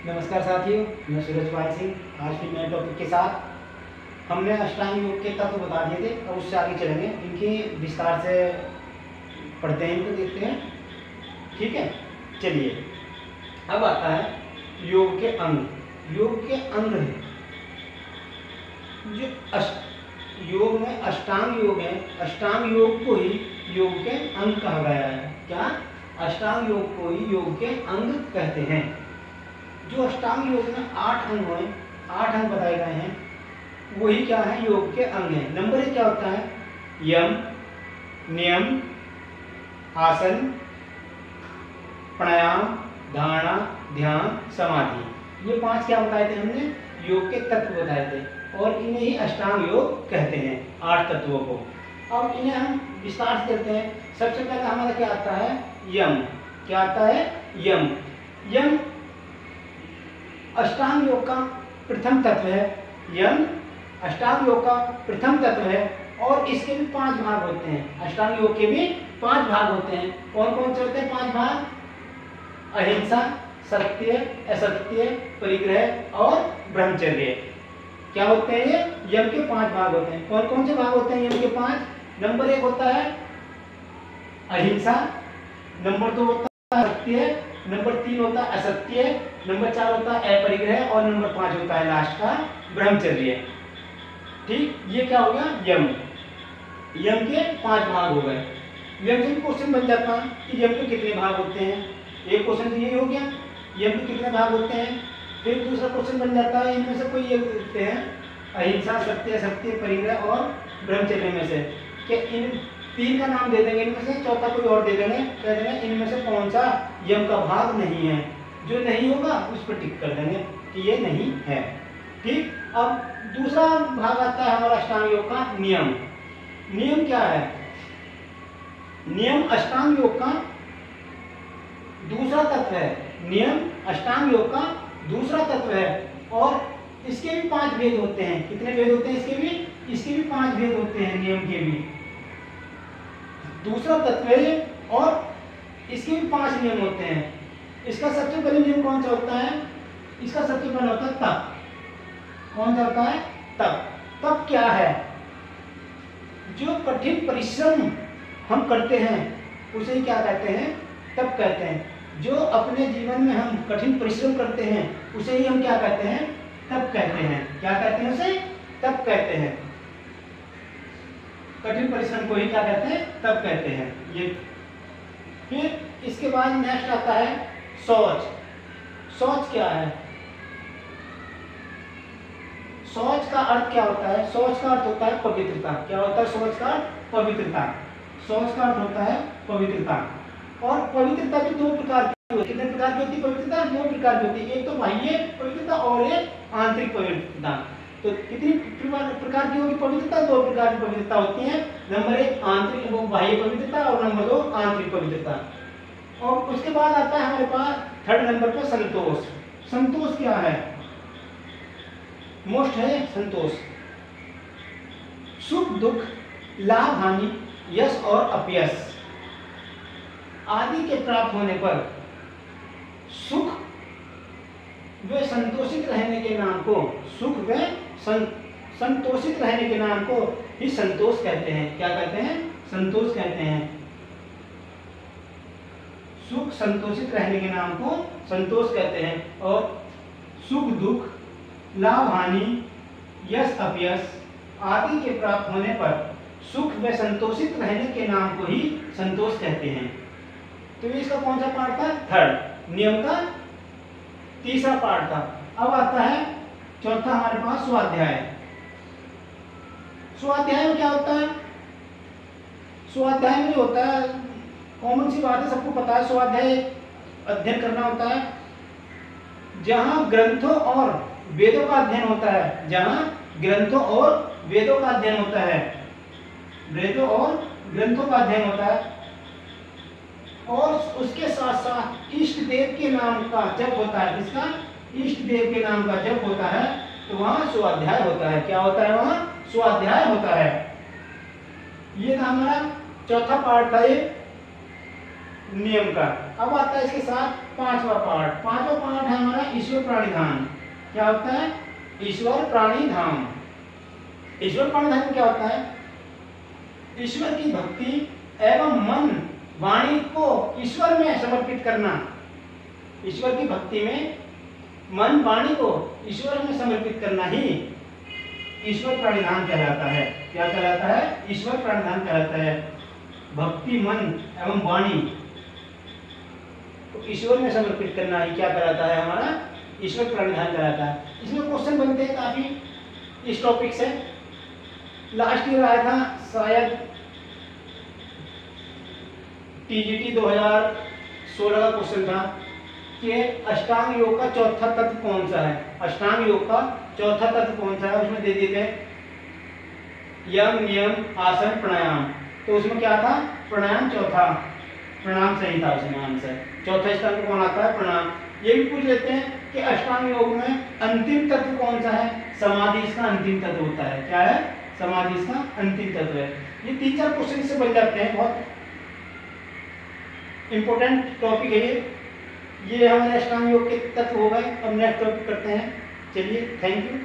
नमस्कार साथियों, मैं सूरज पाल सिंह। आज फिर नए टॉपिक के साथ हमने अष्टांग योग के तत्व बता दिए थे और उससे आगे चलेंगे। इनकी विस्तार से पढ़ते हैं, इनको देखते हैं। ठीक है, चलिए। अब आता है योग के अंग। योग के अंग है जो योग में अष्टांग योग है। अष्टांग योग को ही योग के अंग कहा गया है। क्या? अष्टांग योग को ही योग के अंग कहते हैं। जो अष्टांग योग में 8 अंग हैं, 8 अंग बताए गए हैं, वही क्या है? योग के अंग हैं। नंबर 1 क्या होता है? यम, नियम, आसन, प्राणायाम, धारणा, ध्यान, समाधि। ये 5 क्या बताए थे हमने? योग के तत्व बताए थे और इन्हें ही अष्टांग योग कहते हैं, 8 तत्वों को। अब इन्हें हम विस्तार से देखते हैं। सबसे पहले हमारा क्या आता है? यम। क्या आता है? यम। यम अष्टांग योग का प्रथम तत्व है। यम अष्टांग योग का प्रथम तत्व है और इसके भी 5 भाग होते हैं। अष्टांग योग के भी 5 भाग होते हैं। कौन कौन से होते हैं 5 भाग? अहिंसा, सत्य, असत्य, परिग्रह और ब्रह्मचर्य। क्या होते हैं ये? यम के 5 भाग होते हैं। कौन कौन से भाग होते हैं यम के 5? नंबर 1 होता है अहिंसा, नंबर 2 होता है सत्य, नंबर 3 होता है असत्य, नंबर 4 होता है अपरिग्रह और नंबर 5 होता है लास्ट का ब्रह्मचर्य। ठीक, ये क्या हो गया? यम। यम के 5 भाग हो गए। यम से क्वेश्चन बन जाता है कि यम के कितने भाग होते हैं। एक क्वेश्चन तो ये हो गया, यम के कितने भाग होते हैं। फिर दूसरा क्वेश्चन बन जाता है इनमें से कोई एक होते हैं अहिंसा, सत्य, असत्य, परिग्रह और ब्रह्मचर्य में से कि इन 3 का नाम दे देंगे, इनमें से चौथा कोई और दे देंगे, कह देंगे इनमें से कौन सा यम का भाग नहीं है। जो नहीं होगा उस पर टिक कर देंगे कि ये नहीं है। ठीक, अब दूसरा भाग आता है हमारा अष्टांग योग का नियम। नियम क्या है? नियम अष्टांग योग का दूसरा तत्व है। नियम अष्टांग योग का दूसरा तत्व है और इसके भी 5 भेद होते हैं। कितने भेद होते हैं इसके भी? इसके भी 5 भेद होते हैं नियम के भी। दूसरा तत्व है और इसके भी 5 नियम होते हैं। इसका सबसे पहले नियम कौन सा होता है? इसका सबसे पहले होता है तप। कौन सा होता है? तप। तप क्या है? जो कठिन परिश्रम हम करते हैं उसे ही क्या कहते हैं? तप कहते हैं। जो अपने जीवन में हम कठिन परिश्रम करते हैं उसे ही हम क्या कहते हैं? तप कहते हैं। क्या कहते हैं उसे? तप कहते हैं। कठिन परिश्रम को ही क्या कहते हैं? तप कहते हैं। ये फिर इसके बाद नेक्स्ट आता है शौच। शौच क्या है? शौच का अर्थ क्या होता है? शौच का अर्थ होता है पवित्रता। क्या होता है शौच का? पवित्रता। शौच का अर्थ होता है पवित्रता। और पवित्रता भी 2 प्रकार की होती है। कितने प्रकार की होती है पवित्रता? 2 प्रकार की होती है। एक तो बाह्य पवित्रता और एक आंतरिक पवित्रता। तो कितनी प्रकार की होगी पवित्रता? 2 प्रकार की पवित्रता होती है। नंबर 1 आंतरिक बाह्य पवित्रता और नंबर 2 आंतरिक पवित्रता। और उसके बाद आता है हमारे पास 3rd नंबर पर संतोष। संतोष क्या है? मोस्ट है संतोष। सुख दुख, लाभ हानि, यश और अपयश आदि के प्राप्त होने पर सुख व संतोषित रहने के नाम को सुख व संतोषित रहने के नाम को ही संतोष कहते हैं। क्या कहते हैं? संतोष कहते हैं। सुख संतोषित रहने के नाम को संतोष कहते हैं और सुख दुख, लाभ हानि, यश अपयश आदि के प्राप्त होने पर सुख व संतोषित रहने के नाम को ही संतोष कहते हैं। तो इसका कौन सा पार्ट था? 3rd। नियम का तीसरा पार्ट था। अब आता है चौथा हमारे पास स्वाध्याय। स्वाध्याय में क्या होता है? स्वाध्याय में होता है, कॉमन सी बात है, सबको पता है। स्वाध्याय अध्ययन करना होता है जहां ग्रंथों और वेदों का अध्ययन होता है। जहां ग्रंथों और वेदों का अध्ययन होता है। वेदों और ग्रंथों का अध्ययन होता है और उसके साथ साथ इष्ट देव के नाम का जप होता है। इसका इष्ट देव के नाम का जप होता है तो वहां स्वाध्याय होता है। क्या होता है? वहां स्वाध्याय होता है। ये था हमारा चौथा पार्ट था ये नियम का। अब आता है इसके साथ पांचवा पार्ट। पांचवा पार्ट है हमारा ईश्वर प्राणिधान। क्या होता है? ईश्वर प्राणिधान। ईश्वर प्राणिधान क्या होता है? ईश्वर की भक्ति एवं मन वाणी को ईश्वर में समर्पित करना। ईश्वर की भक्ति में मन वाणी को ईश्वर में समर्पित करना ही ईश्वर प्रणिधान कहलाता है। क्या कहलाता है? ईश्वर प्रणिधान कहलाता है। भक्ति मन एवं वाणी तो ईश्वर में समर्पित करना ही क्या कहलाता है? हमारा ईश्वर प्रणिधान कहलाता है। इसमें क्वेश्चन बनते हैं काफी इस टॉपिक से। लास्ट ईयर आया था शायद टीजीटी 2016 का क्वेश्चन था कि अष्टांग योग का चौथा तत्व कौन सा है। अष्टांग योग का चौथा तत्व कौन सा है? उसमें दे दिए थे यम नियम आसन प्राणायाम। तो उसमें क्या था? प्राणायाम चौथा, प्रणाम सही था उसमें आंसर। चौथा स्थान कौन आता है? प्रणाम। ये भी पूछ लेते हैं कि अष्टांग योग में अंतिम तत्व कौन सा है? समाधि इसका अंतिम तत्व होता है। क्या है? समाधि इसका अंतिम तत्व है। ये 3-4 क्वेश्चन से बन जाते हैं। बहुत इंपॉर्टेंट टॉपिक है ये हमारे अष्टांग योग के तत्व हो गए। अब नेक्स्ट टॉपिक करते हैं। चलिए, थैंक यू।